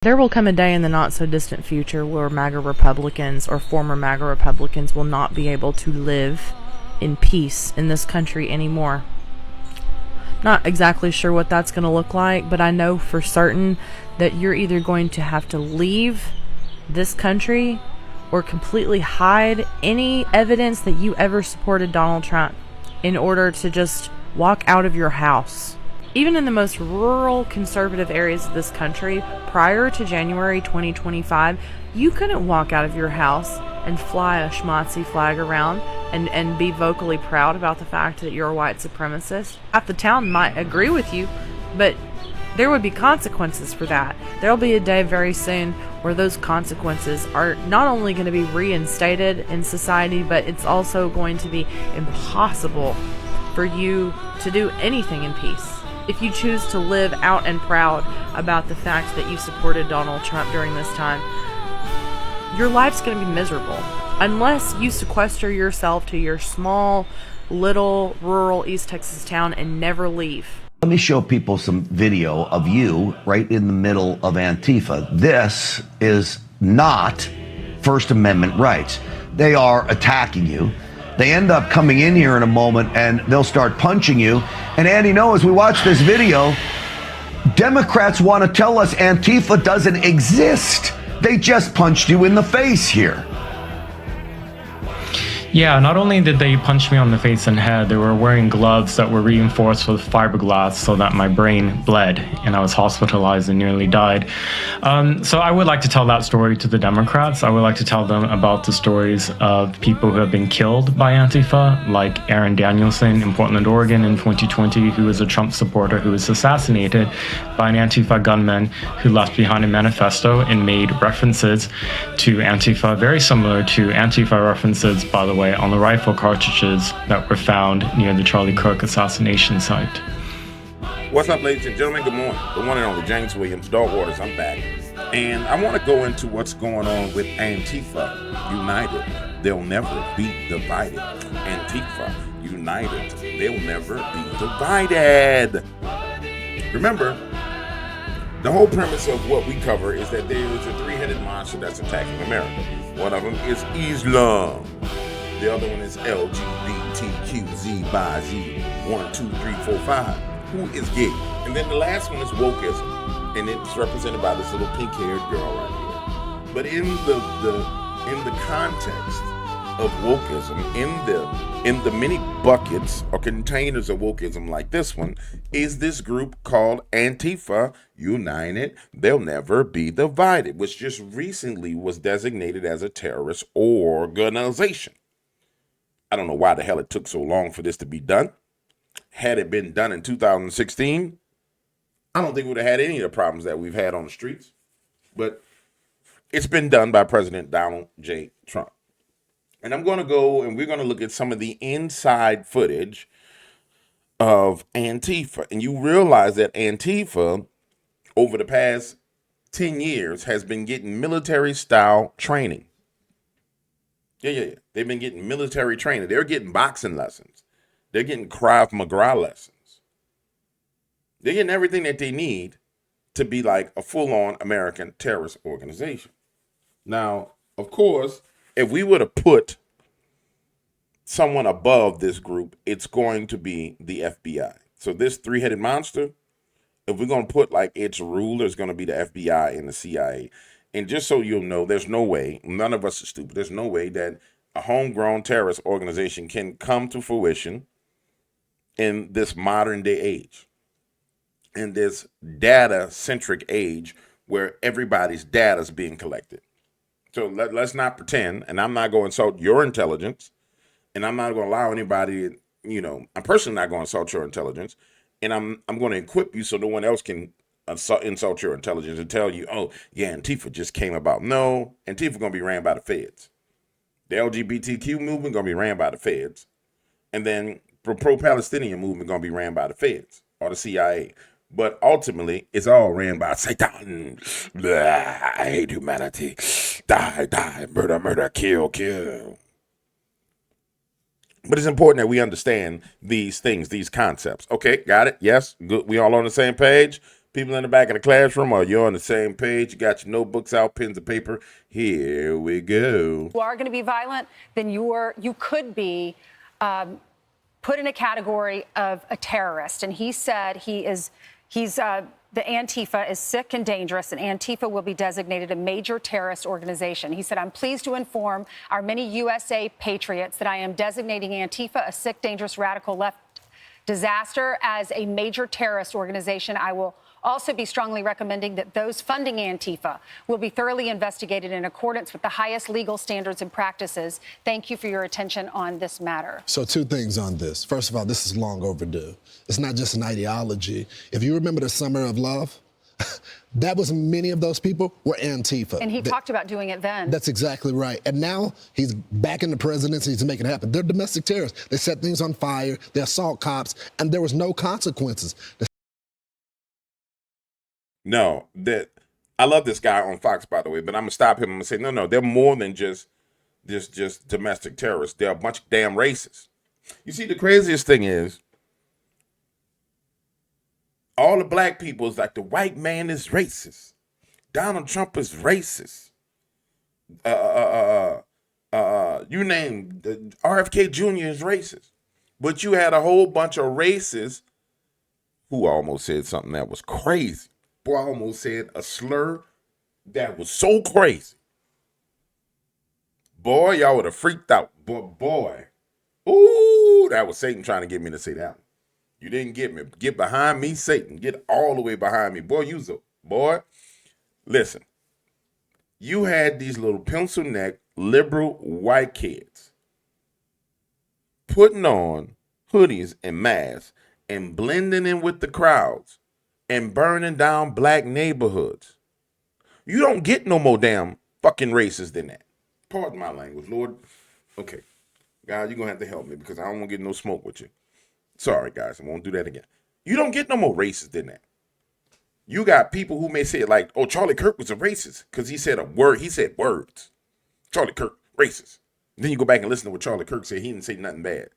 There will come a day in the not so distant future where MAGA Republicans or former MAGA Republicans will not be able to live in peace in this country anymore. Not exactly sure what that's going to look like, but I know for certain that you're either going to have to leave this country or completely hide any evidence that you ever supported Donald Trump in order to just walk out of your house. Even in the most rural conservative areas of this country, prior to January 2025, you couldn't walk out of your house and fly a schmotzy flag around and be vocally proud about the fact that you're a white supremacist. Half the town might agree with you, but there would be consequences for that. There'll be a day very soon where those consequences are not only going to be reinstated in society, but it's also going to be impossible for you to do anything in peace. If you choose to live out and proud about the fact that you supported Donald Trump during this time, your life's going to be miserable. Unless you sequester yourself to your small, little, rural East Texas town and never leave. Let me show people some video of you right in the middle of Antifa. This is not First Amendment rights. They are attacking you. They end up coming in here in a moment and they'll start punching you. And Andy, as we watch this video, Democrats want to tell us Antifa doesn't exist. They just punched you in the face here. Yeah, not only did they punch me on the face and head, they were wearing gloves that were reinforced with fiberglass so that my brain bled and I was hospitalized and nearly died. So I would like to tell that story to the Democrats. I would like to tell them about the stories of people who have been killed by Antifa, like Aaron Danielson in Portland, Oregon in 2020, who was a Trump supporter who was assassinated by an Antifa gunman who left behind a manifesto and made references to Antifa, very similar to Antifa references, by the way, on the rifle cartridges that were found near the Charlie Kirk assassination site. What's up, ladies and gentlemen? Good morning. The one and only James Williams, Dog Waters. I'm back. And I want to go into what's going on with Antifa United. They'll never be divided. Antifa United. They'll never be divided. Remember, the whole premise of what we cover is that there is a three-headed monster that's attacking America. One of them is Islam. The other one is LGBTQZ by Z 1, 2, 3, 4, 5. Who is gay? And then the last one is wokeism, and it's represented by this little pink-haired girl right here. But in the context of wokeism, in the many buckets or containers of wokeism like this one, is this group called Antifa United. They'll never be divided, which just recently was designated as a terrorist organization. I don't know why the hell it took so long for this to be done. Had it been done in 2016, I don't think we would have had any of the problems that we've had on the streets. But it's been done by President Donald J. Trump. And I'm going to go and we're going to look at some of the inside footage of Antifa. And you realize that Antifa, over the past 10 years, has been getting military-style training. Yeah. They've been getting military training. They're getting boxing lessons. They're getting Krav Maga lessons. They're getting everything that they need to be like a full-on American terrorist organization. Now, of course, if we were to put someone above this group, it's going to be the FBI. So this three-headed monster, if we're going to put like its ruler, it's going to be the FBI and the CIA. And just so you'll know, there's no way, none of us are stupid, there's no way that a homegrown terrorist organization can come to fruition in this modern day age, in this data-centric age where everybody's data is being collected. So let's not pretend, and I'm not going to insult your intelligence, and I'm not going to allow anybody, I'm personally not going to insult your intelligence, and I'm going to equip you so no one else can insult your intelligence and tell you, oh, yeah, Antifa just came about. No, Antifa going to be ran by the feds. The LGBTQ movement going to be ran by the feds. And then the pro-Palestinian movement going to be ran by the feds or the CIA. But ultimately, it's all ran by Satan. Blah, I hate humanity. Die, murder, kill. But it's important that we understand these things, these concepts. Okay, got it? Yes, good. We all on the same page? People in the back of the classroom, are you on the same page? You got your notebooks out, pens and paper. Here we go. You are going to be violent, then you could be put in a category of a terrorist. And he said the Antifa is sick and dangerous, and Antifa will be designated a major terrorist organization. He said, I'm pleased to inform our many USA patriots that I am designating Antifa a sick, dangerous, radical left disaster as a major terrorist organization. I will also be strongly recommending that those funding Antifa will be thoroughly investigated in accordance with the highest legal standards and practices. Thank you for your attention on this matter. So 2 things on this. First of all, this is long overdue. It's not just an ideology. If you remember the Summer of Love, that was many of those people were Antifa. And he talked about doing it then. That's exactly right. And now he's back in the presidency to make it happen. They're domestic terrorists. They set things on fire. They assault cops, and there was no consequences. No, I love this guy on Fox, by the way, but I'm gonna stop him. I'm gonna say, no, they're more than just domestic terrorists. They're a bunch of damn racists. You see, the craziest thing is, all the black people is like, the white man is racist. Donald Trump is racist. You name RFK Jr. is racist. But you had a whole bunch of racists who almost said something that was crazy. Boy, I almost said a slur that was so crazy. Boy, y'all would have freaked out. Boy. Ooh, that was Satan trying to get me to say that one. You didn't get me. Get behind me, Satan. Get all the way behind me. Boy, listen. You had these little pencil neck liberal white kids putting on hoodies and masks and blending in with the crowds and burning down black neighborhoods. You don't get no more damn fucking racist than that. Pardon my language, Lord. Okay. God, you're going to have to help me because I don't want to get no smoke with you. Sorry, guys. I won't do that again. You don't get no more racist than that. You got people who may say it like, oh, Charlie Kirk was a racist because he said a word. He said words. Charlie Kirk, racist. Then you go back and listen to what Charlie Kirk said. He didn't say nothing bad.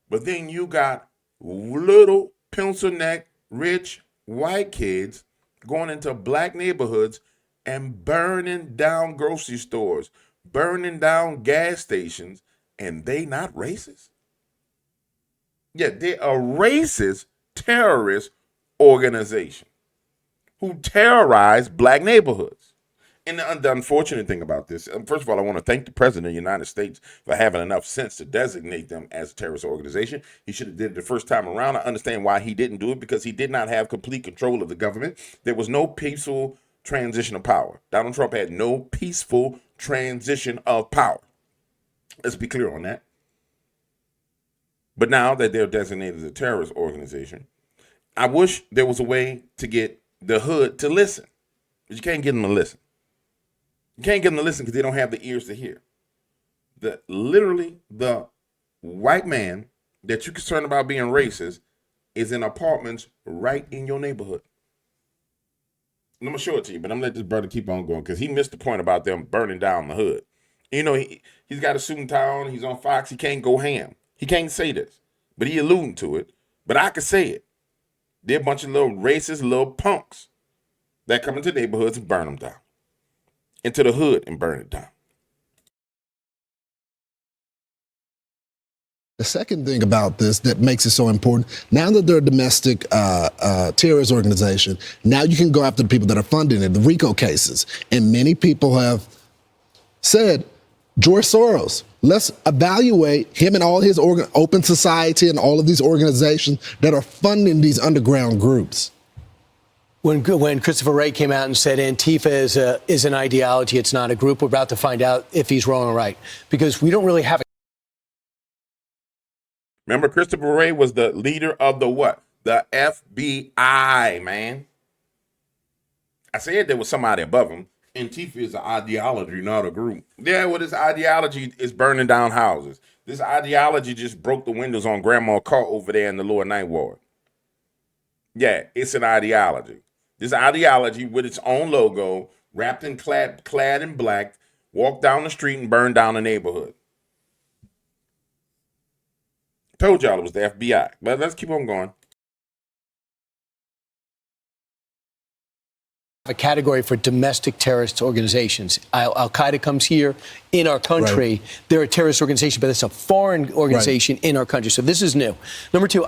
But then you got little pencil neck, rich, white kids going into black neighborhoods and burning down grocery stores, burning down gas stations, and they not racist? Yeah, they're a racist terrorist organization who terrorize black neighborhoods. And the unfortunate thing about this, first of all, I want to thank the president of the United States for having enough sense to designate them as a terrorist organization. He should have did it the first time around. I understand why he didn't do it, because he did not have complete control of the government. There was no peaceful transition of power. Donald Trump had no peaceful transition of power. Let's be clear on that. But now that they're designated as a terrorist organization, I wish there was a way to get the hood to listen. But you can't get them to listen. You can't get them to listen because they don't have the ears to hear. Literally, the white man that you're concerned about being racist is in apartments right in your neighborhood. I'm going to show it to you, but I'm going to let this brother keep on going because he missed the point about them burning down the hood. You know, he's got a suit and tie on. He's on Fox. He can't go ham. He can't say this, but he alluding to it. But I could say it. They're a bunch of little racist little punks that come into neighborhoods and burn them down. Into the hood and burn it down. The second thing about this that makes it so important, now that they're a domestic terrorist organization, now you can go after the people that are funding it, the RICO cases. And many people have said, George Soros, let's evaluate him and all his Open Society and all of these organizations that are funding these underground groups. When Christopher Wray came out and said Antifa is an ideology, it's not a group, we're about to find out if he's wrong or right, because we don't really have a... Remember, Christopher Wray was the leader of the what? The FBI, man. I said there was somebody above him. Antifa is an ideology, not a group. Yeah, well, this ideology is burning down houses. This ideology just broke the windows on Grandma's car over there in the lower ninth ward. Yeah, it's an ideology. This ideology with its own logo, wrapped in clad in black, walk down the street and burn down the neighborhood. Told y'all it was the FBI, but let's keep on going. a category for domestic terrorist organizations. Al-Qaeda comes here in our country. Right. They're a terrorist organization, but it's a foreign organization in our country. So this is new. Number two,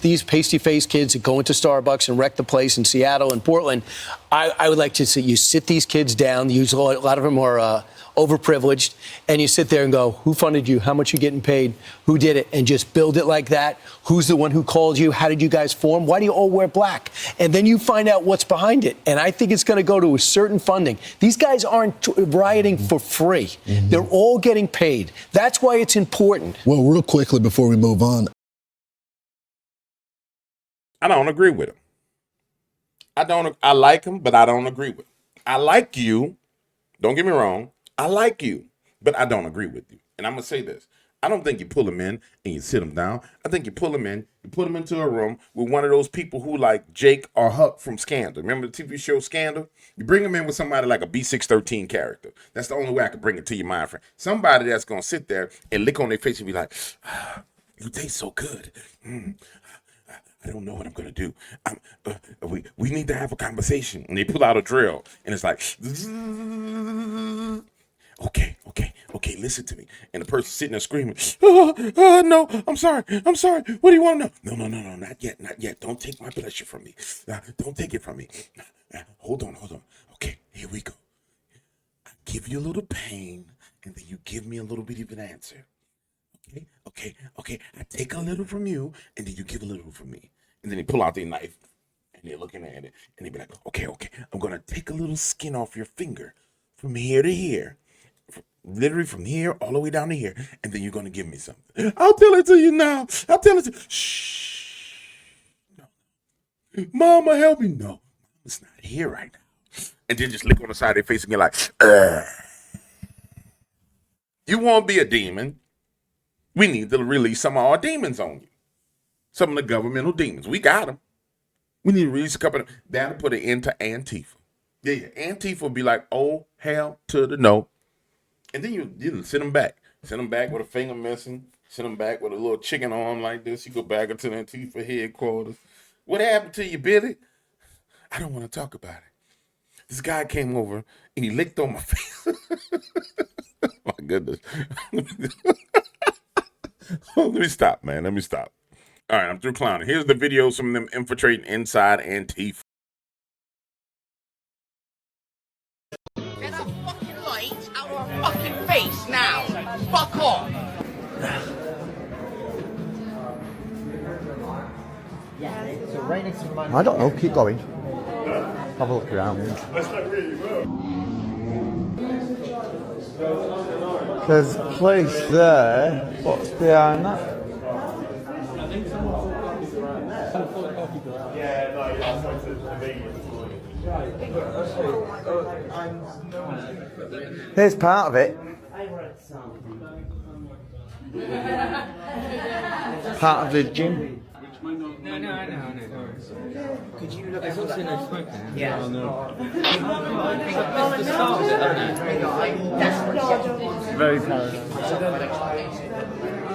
these pasty-faced kids that go into Starbucks and wreck the place in Seattle and Portland, I would like to see you sit these kids down. A lot of them are overprivileged, and you sit there and go, who funded you? How much you getting paid? Who did it? And just build it like that. Who's the one who called you? How did you guys form? Why do you all wear black? And then you find out what's behind it. And I think it's going to go to a certain funding. These guys aren't rioting for free. Mm-hmm. They're all getting paid. That's why it's important. Well, real quickly before we move on. I don't agree with him. I like him, but I don't agree with him. I like you. Don't get me wrong. I like you, but I don't agree with you. And I'm going to say this. I don't think you pull him in and you sit him down. I think you pull him in, you put him into a room with one of those people who like Jake or Huck from Scandal. Remember the TV show Scandal? You bring him in with somebody like a B613 character. That's the only way I can bring it to your mind, friend. Somebody that's going to sit there and lick on their face and be like, you taste so good. I don't know what I'm going to do. We need to have a conversation. And they pull out a drill and it's like, okay, listen to me. And the person sitting there screaming, no, I'm sorry. What do you want to know? No, not yet. Don't take my pleasure from me. Don't take it from me. Hold on. Okay, here we go. I give you a little pain, and then you give me a little bit of an answer. Okay. I take a little from you, and then you give a little from me. And then they pull out their knife, and they're looking at it, and they be like, okay, I'm going to take a little skin off your finger from here to here. Literally from here all the way down to here, and then you're going to give me something. I'll tell it to you now. Shh. No. Mama, help me. No, it's not here right now. And then just lick on the side of their face and you're like, ugh. You won't be a demon. We need to release some of our demons on you. Some of the governmental demons. We got them. We need to release a couple of them. That'll put an end to Antifa. Yeah. Antifa will be like, oh, hell to the no. And then you send them back. Send them back with a finger missing. Send them back with a little chicken arm like this. You go back into the Antifa headquarters. What happened to you, Billy? I don't want to talk about it. This guy came over and he licked on my face. My goodness. Let me stop, man. Let me stop. All right, I'm through clowning. Here's the videos from them infiltrating inside Antifa. Get a fucking light out of our fucking face now. Fuck off. I don't know, keep going. Have a look around. There's a place there. What's behind that? Here's part of it. Part of the gym. No. Could you look at what's in the smoke there? Yeah. Oh, no. Very paranoid.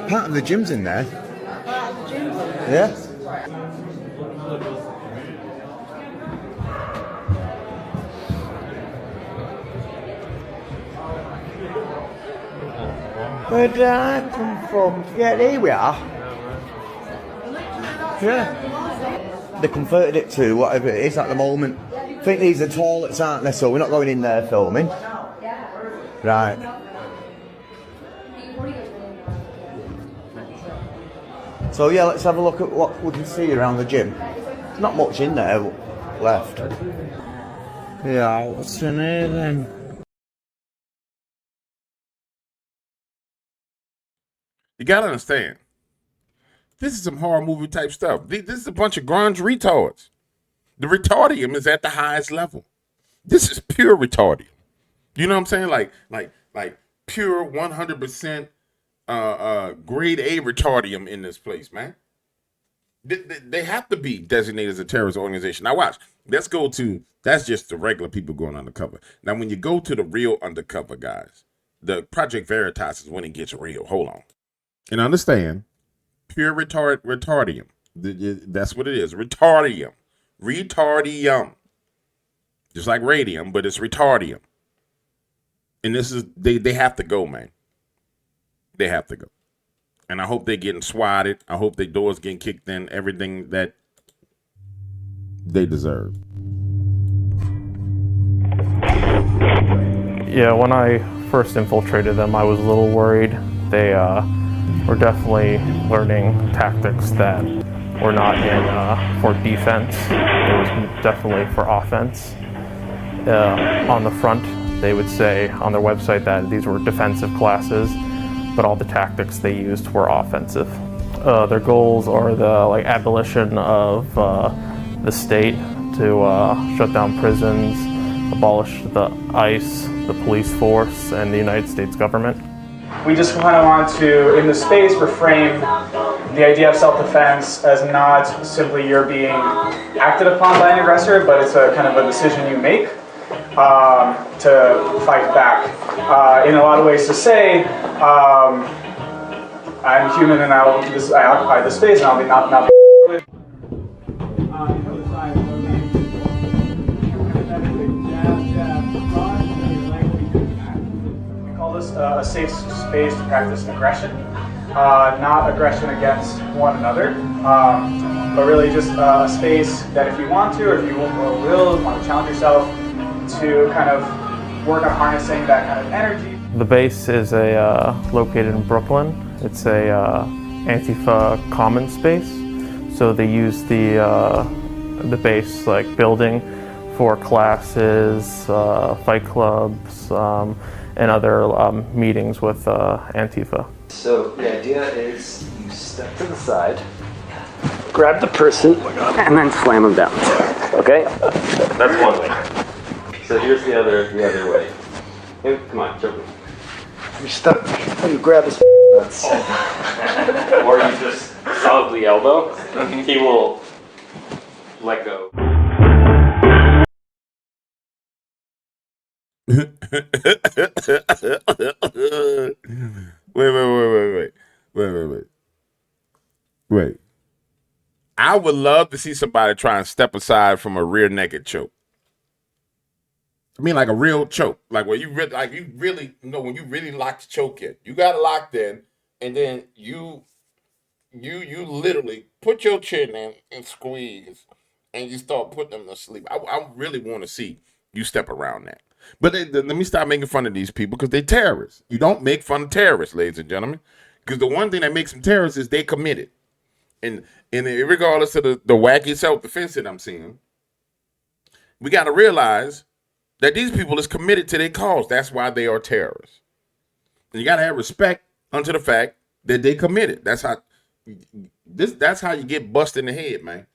Part of the gym's in there. Part of the gym? Yeah. Where did I come from? Yeah, here we are. Yeah. They converted it to whatever it is at the moment. I think these are toilets, aren't they? So we're not going in there filming. Right. So yeah, let's have a look at what we can see around the gym. There's not much in there left. Yeah, what's in here then? You gotta understand, this is some horror movie type stuff. This is a bunch of grunge retards. The retardium is at the highest level. This is pure retardium. You know what I'm saying? Like pure 100% grade A retardium in this place, man. They have to be designated as a terrorist organization. Now watch. Let's go to, that's just the regular people going undercover. Now when you go to the real undercover guys, the Project Veritas is when it gets real. Hold on. And understand, pure retardium. That's what it is. Retardium. just like radium, but it's retardium. And this is they have to go, man. They have to go. And I hope they're getting swatted. I hope their doors getting kicked in. Everything that they deserve. Yeah, when I first infiltrated them, I was a little worried. They were definitely learning tactics that were not in for defense. It was definitely for offense. On the front, they would say on their website that these were defensive classes, but all the tactics they used were offensive. Their goals are the abolition of the state, to shut down prisons, abolish the ICE, the police force, and the United States government. We just kind of want to, in the space, reframe the idea of self-defense as not simply you're being acted upon by an aggressor, but it's a kind of a decision you make to fight back. In a lot of ways to say, I'm human and I occupy this space and I'll be not with. We call this a safe space to practice aggression, not aggression against one another, but really just a space that if you want to, or if you will want to challenge yourself to kind of work on harnessing that kind of energy. The base is located in Brooklyn. It's a Antifa common space, so they use the base building for classes, fight clubs, and other meetings with Antifa. So the idea is you step to the side, grab the person, and then slam them down. Okay? That's one way. So here's the other way. Hey, come on, choke me. You step, you grab his nuts. Or you just solidly elbow. He will let go. Wait. I would love to see somebody try and step aside from a rear naked choke. I mean, like a real choke, like where you really, when you really lock the choke in, you got it locked in, and then you literally put your chin in and squeeze, and you start putting them to sleep. I really want to see you step around that. But let me stop making fun of these people because they're terrorists. You don't make fun of terrorists, ladies and gentlemen, because the one thing that makes them terrorists is they committed. And regardless of the wacky self-defense that I'm seeing, we got to realize that these people is committed to their cause. That's why they are terrorists. And you got to have respect unto the fact that they committed. That's how you get busted in the head, man.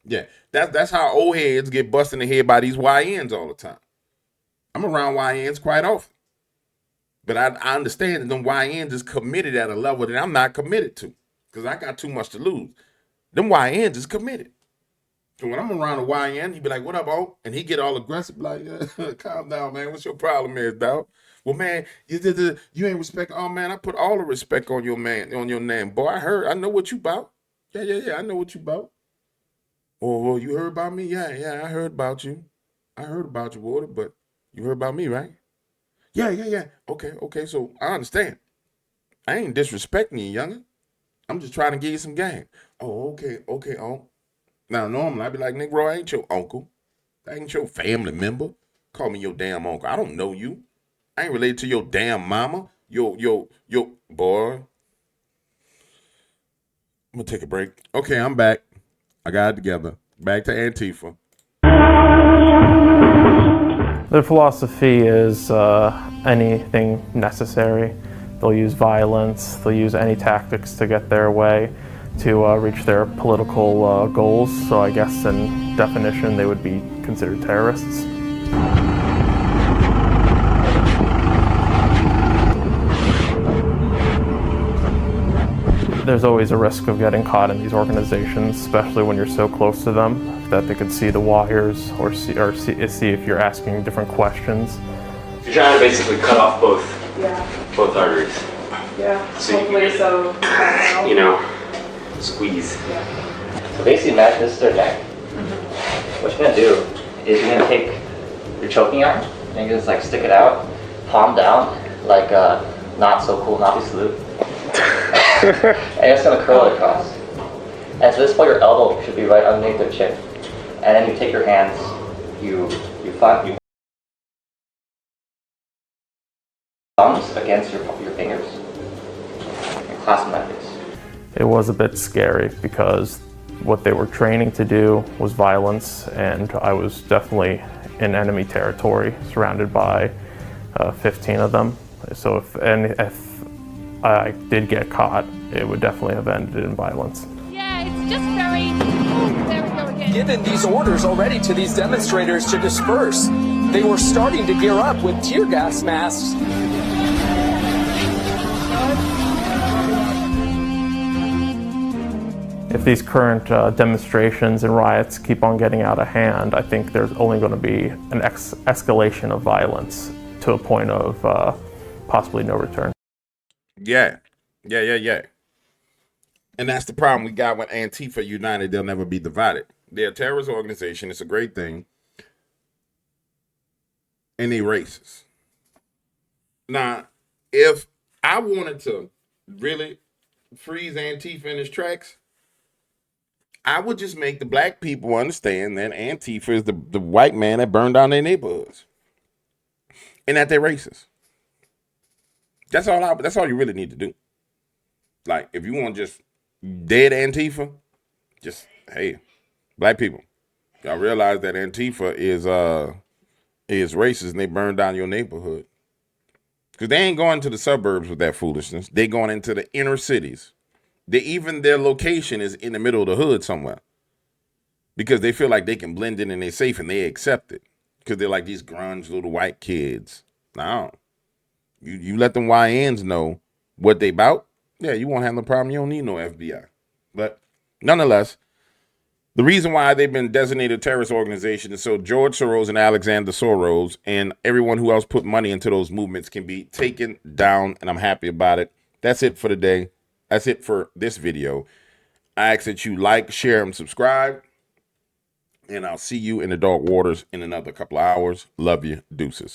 Yeah, that's how old heads get busted in the head by these YNs all the time. I'm around YNs quite often. But I understand that them YNs is committed at a level that I'm not committed to because I got too much to lose. Them YNs is committed. So when I'm around a YN, he be like, "What up, O?" And he get all aggressive, like, "Calm down, man. What's your problem is, dog?" "Well, man, you ain't respect." "Oh, man, I put all the respect on your name. Boy, I know what you about. Yeah, I know what you about." "Oh, well, you heard about me?" Yeah, I heard about you. I heard about you, Water, but you heard about me, right?" Yeah. Okay, so I understand. I ain't disrespecting you, youngin'. I'm just trying to give you some game. "Oh, okay, oh." Now, normally, I'd be like, "Negro, I ain't your uncle. I ain't your family member. Call me your damn uncle. I don't know you. I ain't related to your damn mama. Yo, boy." I'm going to take a break. Okay, I'm back. I got it together. Back to Antifa. Their philosophy is anything necessary. They'll use violence. They'll use any tactics to get their way, to reach their political goals. So I guess in definition, they would be considered terrorists. There's always a risk of getting caught in these organizations, especially when you're so close to them that they could see the wires or see if you're asking different questions. You're trying to basically cut off both arteries. Yeah, so hopefully squeeze. Yeah. So basically imagine this is their neck. What you're gonna do is you're gonna take your choking iron, and you just like stick it out, palm down, like not so cool Nazi salute. And you're just gonna curl it across. And so this point, your elbow should be right underneath their chin. And then you take your hands, you thumbs against your fingers, and clasp them like this. It was a bit scary because what they were training to do was violence, and I was definitely in enemy territory, surrounded by 15 of them. So if I did get caught, it would definitely have ended in violence. Yeah, it's just very, there we go again. Given these orders already to these demonstrators to disperse, they were starting to gear up with tear gas masks. If these current demonstrations and riots keep on getting out of hand, I think there's only going to be an escalation of violence to a point of possibly no return. Yeah. And that's the problem we got with Antifa United. They'll never be divided. They're a terrorist organization. It's a great thing. And they racist. Now, if I wanted to really freeze Antifa in its tracks, I would just make the black people understand that Antifa is the white man that burned down their neighborhoods. And that they're racist. That's all you really need to do. Like, if you want just dead Antifa, just, hey, black people, y'all realize that Antifa is racist and they burned down your neighborhood. Because they ain't going to the suburbs with that foolishness. They going into the inner cities. Their location is in the middle of the hood somewhere. Because they feel like they can blend in and they're safe and they accept it. Because they're like these grunge little white kids. No. You let them YNs know what they about. Yeah, you won't have no problem. You don't need no FBI. But nonetheless, the reason why they've been designated terrorist organization is so George Soros and Alexander Soros and everyone who else put money into those movements can be taken down, and I'm happy about it. That's it for today. That's it for this video. I ask that you like, share, and subscribe. And I'll see you in the dark waters in another couple of hours. Love you. Deuces.